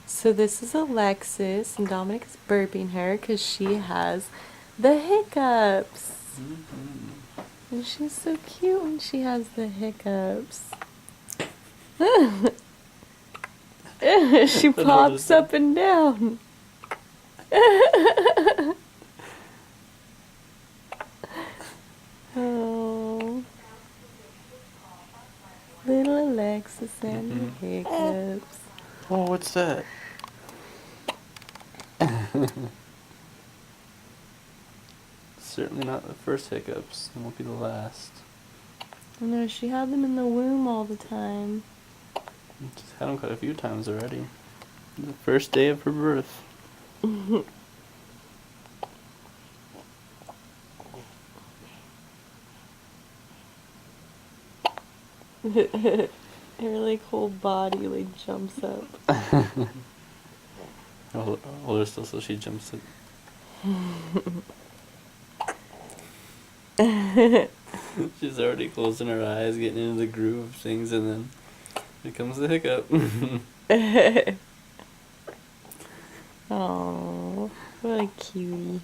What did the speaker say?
So this is Alexis, and Dominic is burping her because she has the hiccups. And she's so cute when she has the hiccups. She pops up and down. Oh, little Alexis and the hiccups. Oh, what's that? Certainly not the first hiccups. It won't be the last. I know, she had them in the womb all the time. She's had them quite a few times already. The first day of her birth. Her like whole body like jumps up. I'll hold her still so she jumps it. She's already closing her eyes, getting into the groove of things, and then here comes the hiccup. Oh, what a cutie.